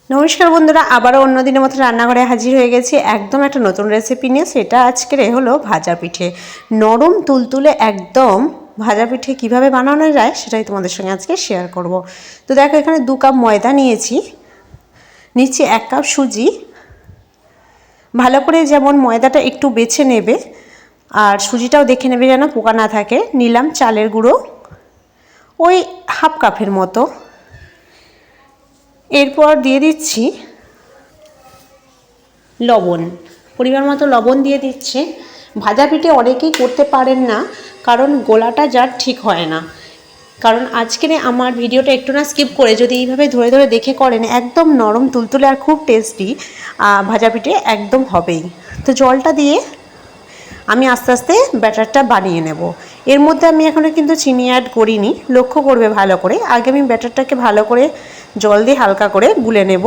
নমস্কার বন্ধুরা, আবারও অন্য দিনের মতো রান্নাঘরে হাজির হয়ে গেছি একদম একটা নতুন রেসিপি নিয়ে। সেটা আজকের হলো ভাজা পিঠে। নরম তুলতুলে একদম ভাজা পিঠে কীভাবে বানানো যায় সেটাই তোমাদের সঙ্গে আজকে শেয়ার করব। তো দেখো, এখানে 2 কাপ ময়দা নিয়েছি, নিচে 1 কাপ সুজি। ভালো করে যেমন ময়দাটা একটু বেছে নেবে আর সুজিটাও দেখে নেবে যেন পোকা না থাকে। নিলাম চালের গুঁড়ো ওই হাফ কাপের মতো। এরপর দিয়ে দিচ্ছি লবণ, পরিমাণ মতো লবণ দিয়ে দিচ্ছে। ভাজা পিঠে অনেকেই করতে পারেন না, কারণ গোলাটা যার ঠিক হয় না। কারণ আজকের আমার ভিডিওটা একটু না স্কিপ করে যদি এইভাবে ধরে ধরে দেখে করেন, একদম নরম তুলতুলে আর খুব টেস্টি ভাজা পিঠে একদম হবেই। তো জলটা দিয়ে আমি আস্তে আস্তে ব্যাটারটা বানিয়ে নেব। এর মধ্যে আমি এখনও কিন্তু চিনি অ্যাড করিনি, লক্ষ্য করবে ভালো করে। আগে আমি ব্যাটারটাকে ভালো করে জল দিয়ে হালকা করে গুলে নেব,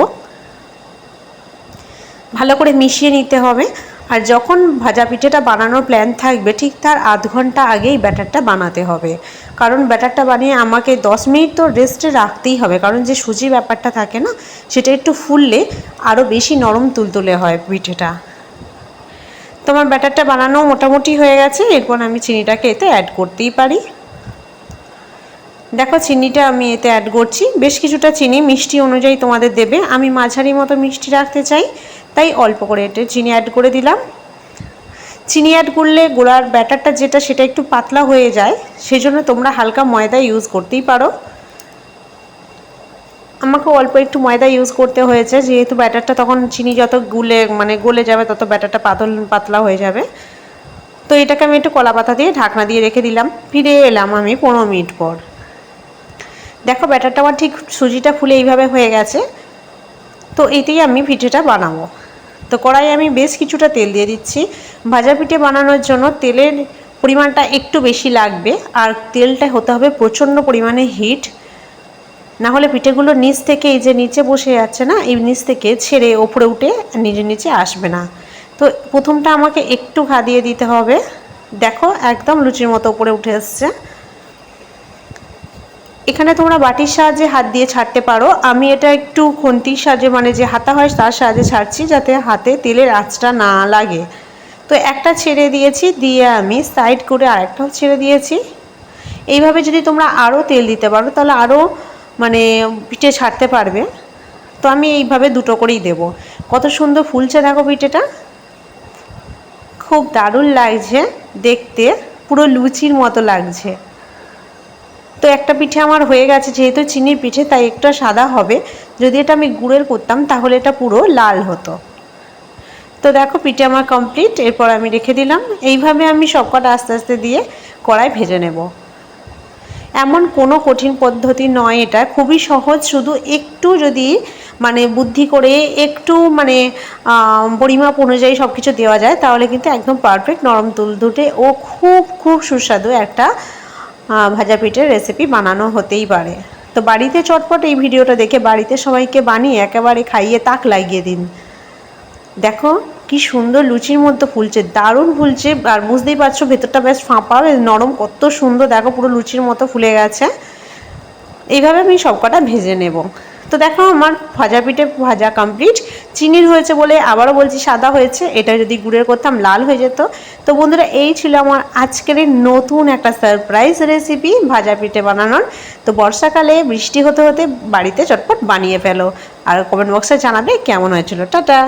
ভালো করে মিশিয়ে নিতে হবে। আর যখন ভাজা পিঠেটা বানানোর প্ল্যান থাকবে, ঠিক তার আধ ঘন্টা আগেই ব্যাটারটা বানাতে হবে। কারণ ব্যাটারটা বানিয়ে আমাকে 10 মিনিট তো রেস্টে রাখতেই হবে, কারণ যে সুজি ব্যাপারটা থাকে না, সেটা একটু ফুললে আরও বেশি নরম তুলতুলে হয় পিঠেটা। তোমার ব্যাটারটা বানানো মোটামুটি হয়ে গেছে। এরপর আমি চিনিটাকে এতে অ্যাড করতেই পারি। দেখো, চিনিটা আমি এতে অ্যাড করছি। বেশ কিছুটা চিনি মিষ্টি অনুযায়ী তোমাদের দেবে। আমি মাঝারি মতো মিষ্টি রাখতে চাই, তাই অল্প করে এতে চিনি অ্যাড করে দিলাম। চিনি অ্যাড করলে গোলার ব্যাটারটা যেটা সেটা একটু পাতলা হয়ে যায়, সেজন্য তোমরা হালকা ময়দা ইউজ করতেই পারো। আমাকে অল্প একটু ময়দা ইউজ করতে হয়েছে, যেহেতু ব্যাটারটা তখন চিনি যত গলে যাবে তত ব্যাটারটা পাতলা হয়ে যাবে। তো এটাকে আমি একটু কলা পাতা দিয়ে ঢাকনা দিয়ে রেখে দিলাম। ফিরে এলাম আমি 15 মিনিট পর। দেখো, ব্যাটারটা আমার ঠিক সুজিটা ফুলে এইভাবে হয়ে গেছে। তো এতেই আমি পিঠেটা বানাবো। তো কড়াইয়ে আমি বেশ কিছুটা তেল দিয়ে দিচ্ছি। ভাজা পিঠে বানানোর জন্য তেলের পরিমাণটা একটু বেশি লাগবে, আর তেলটা হতে হবে প্রচণ্ড পরিমাণে হিট, না হলে পিঠেগুলো নিচ থেকে, এই যে নিচে বসে যাচ্ছে না, এই নিচ থেকে ছেড়ে ওপরে উঠে নিজে নিচে আসবে না। তো প্রথমটা আমাকে একটু ঘা দিয়ে দিতে হবে। দেখো, একদম লুচির মতো উপরে উঠে আসছে। এখানে তোমরা বাটির সাহায্যে হাত দিয়ে ছাড়তে পারো। আমি এটা একটু খুন্তির সাহায্যে, মানে যে হাতা হয় তার সাহায্যে ছাড়ছি, যাতে হাতে তেলের আঁচটা না লাগে। তো একটা ছেড়ে দিয়েছি, দিয়ে আমি সাইড করে আরেকটাও ছেড়ে দিয়েছি। এইভাবে যদি তোমরা আরও তেল দিতে পারো তাহলে আরও পিঠে ছাড়তে পারবে। তো আমি এইভাবে দুটো করেই দেব। কত সুন্দর ফুলছে দেখো পিঠেটা, খুব দারুণ লাগছে দেখতে, পুরো লুচির মতো লাগছে। তো একটা পিঠে আমার হয়ে গেছে, যেহেতু চিনির পিঠে তাই একটু সাদা হবে। যদি এটা আমি গুড়ের করতাম তাহলে এটা পুরো লাল হতো। তো দেখো, পিঠে আমার কমপ্লিট। এরপর আমি রেখে দিলাম। এইভাবে আমি সবকটা আস্তে আস্তে দিয়ে কড়াই ভেজে নেব। এমন কোনো কঠিন পদ্ধতি নয়, এটা খুবই সহজ। শুধু একটু যদি বুদ্ধি করে একটু পরিমাপ অনুযায়ী সব কিছু দেওয়া যায়, তাহলে কিন্তু একদম পারফেক্ট নরম তুলতুলে ও খুব খুব সুস্বাদু একটা ভাজা পিঠের রেসিপি বানানো হতেই পারে। তো বাড়িতে চটপট এই ভিডিওটা দেখে বাড়িতে সবাইকে বানিয়ে একেবারে খাইয়ে তাক লাগিয়ে দিন। দেখো কি সুন্দর লুচির মধ্যে ফুলছে, দারুণ ফুলছে। আর বুঝতেই পারছো ভেতরটা বেশ ফাঁপা, নরম, কত সুন্দর। দেখো, পুরো লুচির মতো ফুলে গেছে। এইভাবে আমি সবকটা ভেজে নেব। তো দেখো, আমার ভাজা পিঠে ভাজা কমপ্লিট। চিনির হয়েছে বলে আবারও বলছি সাদা হয়েছে, এটা যদি গুড়ের করতাম লাল হয়ে যেত। তো বন্ধুরা, এই ছিল আমার আজকের নতুন একটা সারপ্রাইজ রেসিপি ভাজা পিঠে বানানোর। তো বর্ষাকালে বৃষ্টি হতে হতে বাড়িতে চটপট বানিয়ে ফেলো, আর কমেন্ট বক্সে জানাবে কেমন হয়েছিল। টাটা।